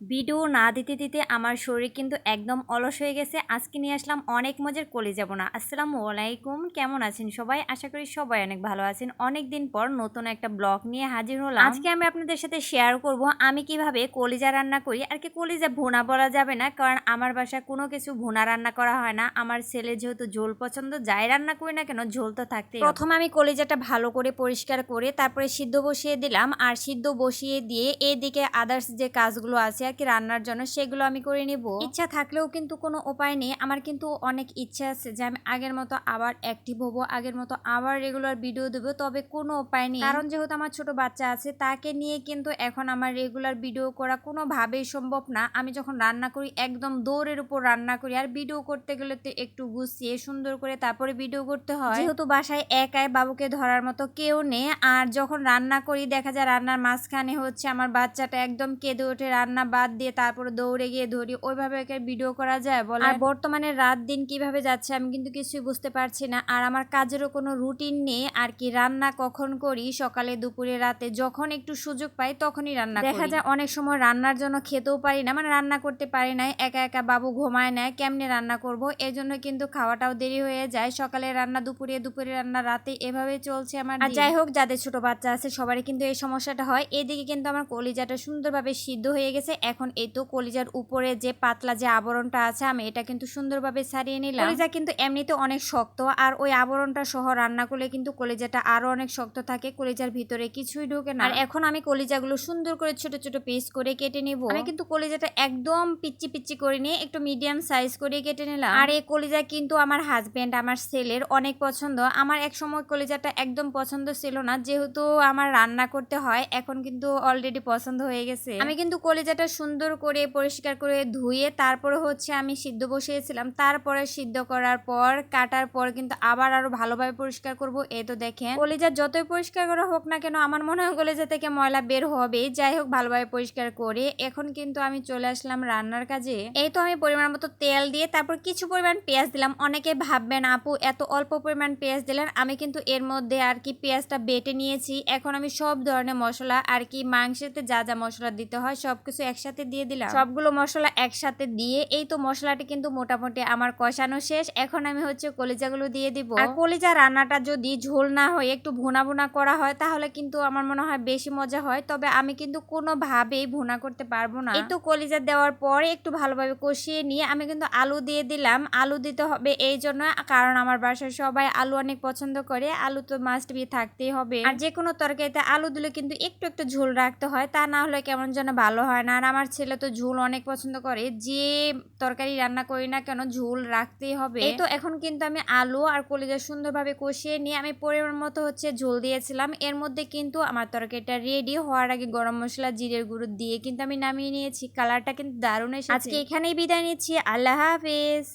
Video না দিতে দিতে আমার শরীর কিন্তু একদম অলস হয়ে গেছে। আজকে নিয়ে আসলাম অনেক মজার কলিজা বোনা। আসসালামু আলাইকুম, কেমন আছেন সবাই? আশা করি সবাই অনেক ভালো আছেন। অনেক দিন পর নতুন একটা ব্লগ নিয়ে হাজির হলাম। আজকে আমি আপনাদের সাথে শেয়ার করব আমি কিভাবে কলিজা রান্না করি। আর কি কলিজা ভুনা বলা যাবে না, কারণ আমার বাসায় কোনো কিছু ভুনা রান্না করা হয় না। আমার ছেলে যেহেতু ঝোল পছন্দ, যাই রান্না করি না কেন ঝোল তো থাকতেই। প্রথমে আমি কলিজাটা ভালো করে পরিষ্কার করে তারপরে সিদ্ধ বসিয়ে দিলাম। আর সিদ্ধ বসিয়ে দিয়ে এদিকে আদার্স যে কাজগুলো আছে আর কি রান্নার জন্য সেগুলো আমি করে নিব। ইচ্ছা থাকলেও কিন্তু কোনো উপায় নেই। আমার কিন্তু অনেক ইচ্ছা আছে যে আমি আগের মতো আবার অ্যাক্টিভ হবো, আগের মতো আবার রেগুলার ভিডিও দেবো, তবে কোনো উপায় নেই। কারণ যেহেতু আমার ছোট বাচ্চা আছে তাকে নিয়ে কিন্তু এখন আমার রেগুলার ভিডিও করা কোনোভাবেই সম্ভব না। আমি যখন রান্না করি একদম দৌড়ের উপর রান্না করি, আর ভিডিও করতে গেলে তো একটু গুছিয়ে সুন্দর করে তারপরে ভিডিও করতে হয়। যেহেতু বাসায় একাই বাবুকে ধরার মতো কেউ নেই, আর যখন রান্না করি দেখা যায় রান্নার মাঝখানে হচ্ছে আমার বাচ্চাটা একদম কেঁদে ওঠে, রান্না বাদ দিয়ে তারপরে দৌড়ে গিয়ে ধরি, ওইভাবে ভিডিও করা যায় বলে? আর বর্তমানে রাত দিন কিভাবে যাচ্ছে আমি কিন্তু কিছুই বুঝতে পারছি না। আর আমার কাজেরও কোনো রুটিন নেই আর কি। রান্না কখন করি, সকালে দুপুরে রাতে, যখন একটু সুযোগ পাই তখনই রান্না করি। দেখা যায় অনেক সময় রান্নার জন্য খেতেও পারি না, মানে রান্না করতে পারি না, একা একা বাবু ঘুমায় নেয়, কেমনে রান্না করব, এই জন্য কিন্তু খাওয়াটাও দেরি হয়ে যায়। সকালে রান্না, দুপুরে রান্না, রাতে, এভাবে চলছে আমার। আর যাই হোক, যাদের ছোট বাচ্চা আছে সবারই কিন্তু এই সমস্যাটা হয়। এদিকে কিন্তু আমার কলিজাটা সুন্দরভাবে সিদ্ধ হয়ে গেছে। এখন এই তো কলিজার উপরে যে পাতলা যে আবরণটা আছে আমি এটা কিন্তু সুন্দরভাবে ছাড়িয়ে নিলাম। কলিজা কিন্তু এমনিতে অনেক শক্ত, আর ওই আবরণটা সহ রান্না করলে কিন্তু কলিজাটা আরো অনেক শক্ত থাকে, কলিজার ভিতরে কিছুই ঢোকে না। আর এখন আমি কলিজাগুলো সুন্দর করে ছোট ছোট পিস করে কেটে নিব। আমি কিন্তু কলিজাটা একদম পিচ্চি পিচ্চি করে নিয়ে একটু মিডিয়াম সাইজ করে কেটে নিলাম। আর এই কলিজা কিন্তু আমার হাজবেন্ড, আমার ছেলের অনেক পছন্দ। আমার এক সময় কলিজাটা একদম পছন্দ ছিল না, যেহেতু আমার রান্না করতে হয়, এখন কিন্তু অলরেডি পছন্দ হয়ে গেছে। আমি কিন্তু কলিজাটা সুন্দর করে পরিষ্কার করে ধুয়ে তারপরে হচ্ছে আমি সিদ্ধ বসিয়েছিলাম। তারপরে সিদ্ধ করার পর কাটার পর কিন্তু আবার আরো ভালোভাবে পরিষ্কার করব। এই তো দেখেন, কলিজা যতই পরিষ্কার করা হোক না কেন আমার মনে হয় কলিজা থেকে ময়লা বের হবে। যাই হোক, ভালোভাবে পরিষ্কার করে এখন কিন্তু আমি চলে আসলাম রান্নার কাজে। এই তো আমি পরিমাণ মতো তেল দিয়ে তারপর কিছু পরিমাণ পেঁয়াজ দিলাম। অনেকে ভাববেন আপু এত অল্প পরিমাণ পেঁয়াজ দিলেন, আমি কিন্তু এর মধ্যে আর কি পেঁয়াজটা বেটে নিয়েছি। এখন আমি সব ধরনের মশলা আর কি মাংসেতে যা যা মশলা দিতে হয় সবকিছু একসাথে দিয়ে দিলাম। সবগুলো মশলা একসাথে দিয়ে এই তো মশলাটি কিন্তু মোটামুটি আমার কষানো শেষ। এখন আমি হচ্ছে কলিজাগুলো দিয়ে দিব। আর কলিজা রান্নাটা যদি ঝোল না হয়ে একটু ভুনা ভুনা করা হয় তাহলে কিন্তু আমার মনে হয় বেশি মজা হয়, তবে আমি কিন্তু কোনোভাবেই ভুনা করতে পারবো না। এই তো কলিজা দেওয়ার পরে একটু ভালোভাবে কষিয়ে নিয়ে আমি কিন্তু আলু দিয়ে দিলাম। আলু দিতে হবে এই জন্য কারণ আমার বাসায় সবাই আলু অনেক পছন্দ করে, আলু তো মাস্ট বি থাকতেই হবে। আর যে কোনো তরকারিতে আলু দিলে কিন্তু একটু একটু ঝোল রাখতে হয়, তা না হলে কেমন যেন ভালো হয় না। আর আমার ছেলে তো ঝোল অনেক পছন্দ করে, যে তরকারি রান্না করি না কেন ঝোল রাখতেই হবে। এই তো এখন কিন্তু আমি আলু আর কলিজা সুন্দরভাবে কষিয়ে নিয়ে আমি পরিমাণ মতো হচ্ছে ঝোল দিয়েছিলাম। এর মধ্যে কিন্তু আমার তরকারিটা রেডি হওয়ার আগে গরম মশলা, জিরের গুঁড়ো দিয়ে কিন্তু আমি নামিয়ে নিয়েছি। কালারটা কিন্তু দারুণ এসেছে। আজকে এখানেই বিদায় নিচ্ছি, আল্লাহ হাফেজ।